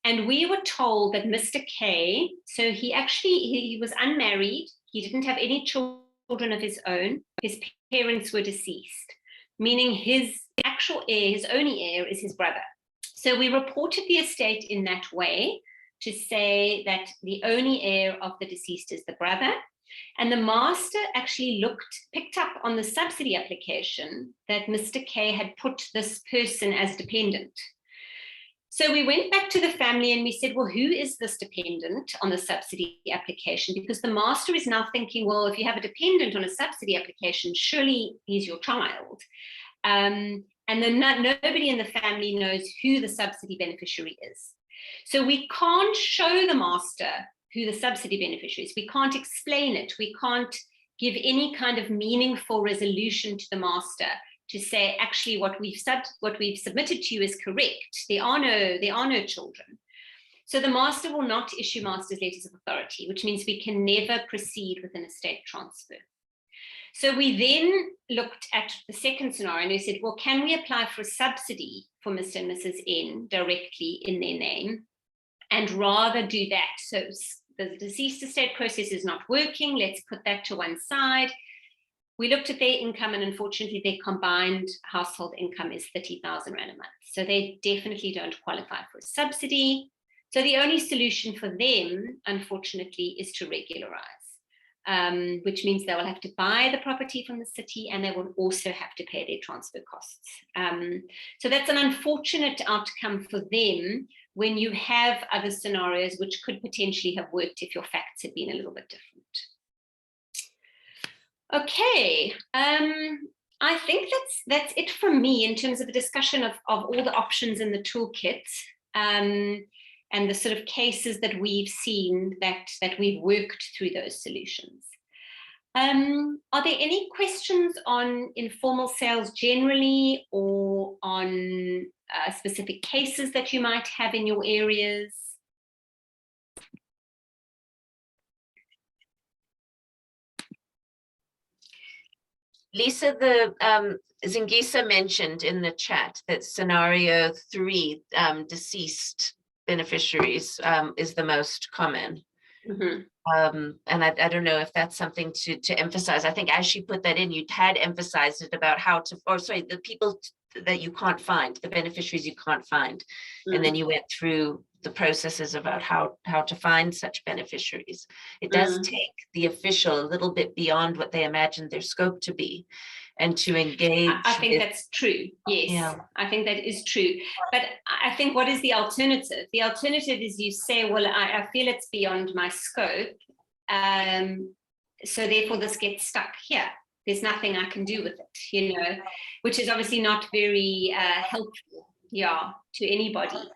and we were told that Mr. K, so he was unmarried, he didn't have any children of his own, his parents were deceased, meaning his actual heir, his only heir, is his brother. So we reported the estate in that way to say that the only heir of the deceased is the brother. And the master actually picked up on the subsidy application that Mr. K had put this person as dependent. So we went back to the family and we said, well, who is this dependent on the subsidy application? Because the master is now thinking, well, if you have a dependent on a subsidy application, surely he's your child. And then nobody in the family knows who the subsidy beneficiary is. So we can't show the master who the subsidy beneficiary is. We can't explain it. We can't give any kind of meaningful resolution to the master to say, actually, what we've submitted to you is correct. There are no children. So the master will not issue master's letters of authority, which means we can never proceed with an estate transfer. So we then looked at the second scenario and we said, well, can we apply for a subsidy for Mr. and Mrs. N directly in their name and rather do that? So the deceased estate process is not working. Let's put that to one side. We looked at their income and unfortunately their combined household income is 30,000 Rand a month. So they definitely don't qualify for a subsidy. So the only solution for them, unfortunately, is to regularize, which means they will have to buy the property from the city and they will also have to pay their transfer costs. So that's an unfortunate outcome for them when you have other scenarios which could potentially have worked if your facts had been a little bit different. Okay, I think that's it from me in terms of a discussion of all the options in the toolkit and the sort of cases that we've seen that we've worked through those solutions. Are there any questions on informal sales generally or on specific cases that you might have in your areas? Lisa, Zingisa mentioned in the chat that scenario 3, deceased beneficiaries, is the most common. Mm-hmm. And I don't know if that's something to emphasize. I think as she put that in, you had emphasized it about how to, or sorry, the people that you can't find, the beneficiaries you can't find. Mm-hmm. And then you went through the processes about how to find such beneficiaries. It does take the official a little bit beyond what they imagined their scope to be, and to engage. I think that's true. Yes, yeah. I think that is true. But I think what is the alternative? The alternative is you say, well, I feel it's beyond my scope. So therefore this gets stuck here. There's nothing I can do with it, which is obviously not very helpful, to anybody.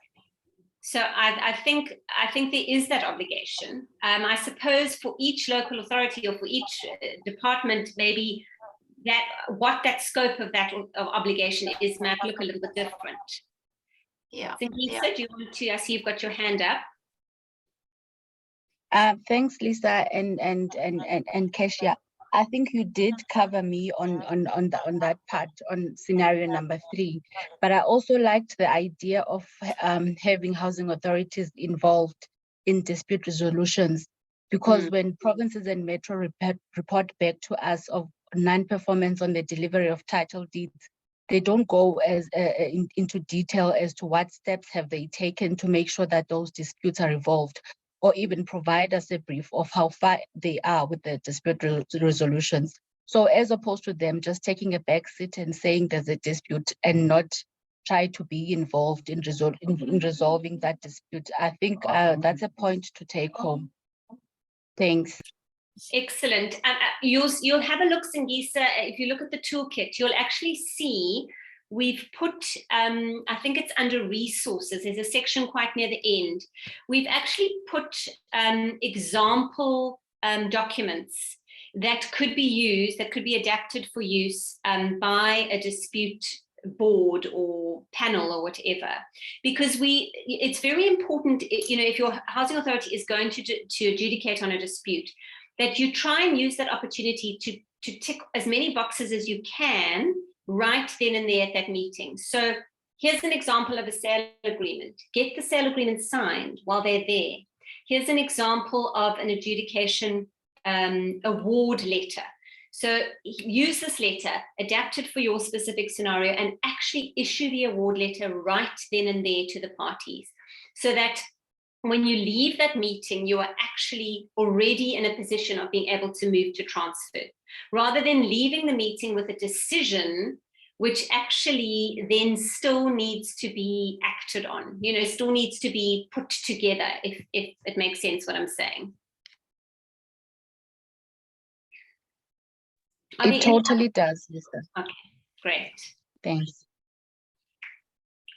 So I think there is that obligation. I suppose for each local authority or for each department, maybe what that scope of that obligation is might look a little bit different. Yeah. So Lisa, do you want to? I see you've got your hand up. Thanks, Lisa and Kesha. I think you did cover me on that part, on scenario number 3, but I also liked the idea of having housing authorities involved in dispute resolutions, because when provinces and metro report back to us of non-performance on the delivery of title deeds, they don't go as into detail as to what steps have they taken to make sure that those disputes are resolved, or even provide us a brief of how far they are with the dispute resolutions. So as opposed to them just taking a back seat and saying there's a dispute and not try to be involved in resolving that dispute, I think that's a point to take home. Thanks. Excellent. You'll have a look, Singisa. If you look at the toolkit, you'll actually see we've put, I think it's under resources, there's a section quite near the end. We've actually put example documents that could be used, that could be adapted for use by a dispute board or panel or whatever, because it's very important, if your housing authority is going to adjudicate on a dispute, that you try and use that opportunity to tick as many boxes as you can right then and there at that meeting. So here's an example of a sale agreement. Get the sale agreement signed while they're there. Here's an example of an adjudication award letter. So use this letter, adapt it for your specific scenario, and actually issue the award letter right then and there to the parties, so that when you leave that meeting, you are actually already in a position of being able to move to transfer, rather than leaving the meeting with a decision which actually then still needs to be acted on, still needs to be put together, if it makes sense what I'm saying. It totally does, Lisa. Okay, great. Thanks.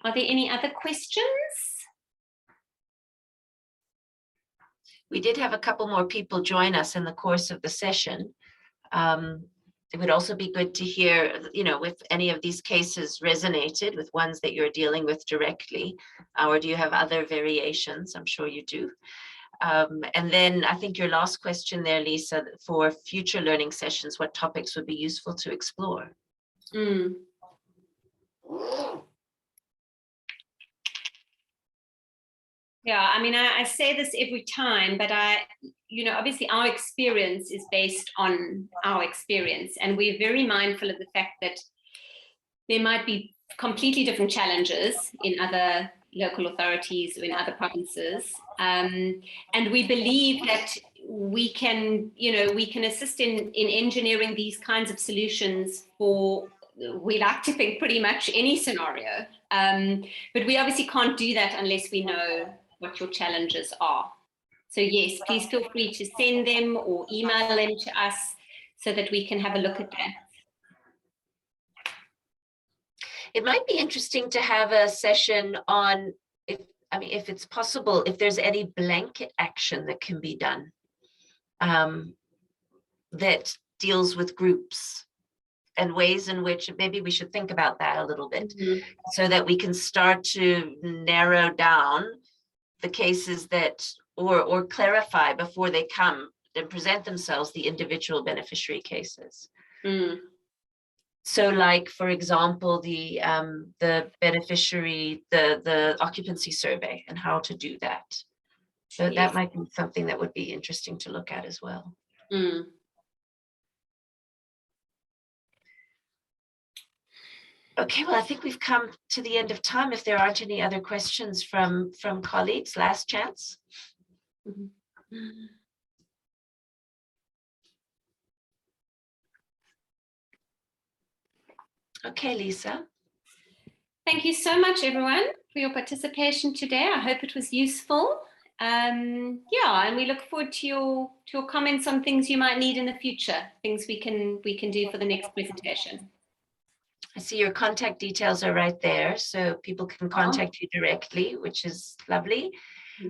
Are there any other questions? We did have a couple more people join us in the course of the session. It would also be good to hear, if any of these cases resonated with ones that you're dealing with directly, or do you have other variations? I'm sure you do. And then I think your last question there, Lisa, for future learning sessions, what topics would be useful to explore? Yeah, I mean, I say this every time, but obviously our experience is based on our experience, and we're very mindful of the fact that there might be completely different challenges in other local authorities or in other provinces. And we believe that we can assist in engineering these kinds of solutions for, we like to think, pretty much any scenario. But we obviously can't do that unless we know what your challenges are. So yes, please feel free to send them or email them to us so that we can have a look at that. It might be interesting to have a session on, if it's possible, if there's any blanket action that can be done that deals with groups, and ways in which maybe we should think about that a little bit, so that we can start to narrow down the cases that, or clarify before they come and present themselves, the individual beneficiary cases. So like, for example, the beneficiary, the occupancy survey and how to do that. So yes, that might be something that would be interesting to look at as well. Okay, well, I think we've come to the end of time. If there aren't any other questions from colleagues, last chance. Okay, Lisa. Thank you so much, everyone, for your participation today. I hope it was useful. And we look forward to your comments on things you might need in the future, things we can do for the next presentation. I see your contact details are right there, so people can contact you directly, which is lovely.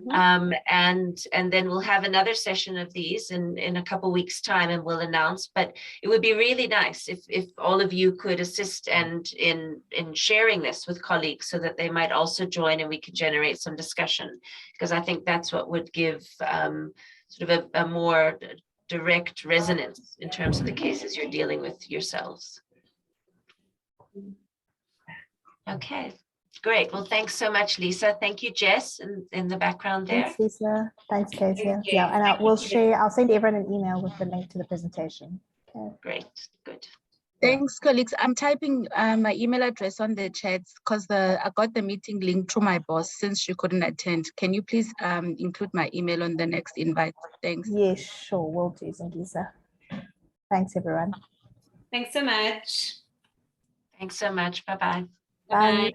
And then we'll have another session of these in a couple weeks' time, and we'll announce. But it would be really nice if all of you could assist and in sharing this with colleagues, so that they might also join and we could generate some discussion, because I think that's what would give sort of a more direct resonance in terms of the cases you're dealing with yourselves. Okay, Great. Well, thanks so much, Lisa. Thank you, Jess, in the background there. Thanks, Lisa. Thanks, Katie. Thank you. Yeah, and Thank we'll you. share. I'll send everyone an email with the link to the presentation. Okay. Great. Good. Thanks, colleagues. I'm typing my email address on the chat because I got the meeting link to my boss since she couldn't attend. Can you please include my email on the next invite? Thanks. Yes, sure. Will do, thank Lisa. Thanks, everyone. Thanks so much. Thanks so much. Bye-bye. Bye.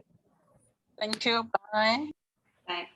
Thank you. Bye. Bye.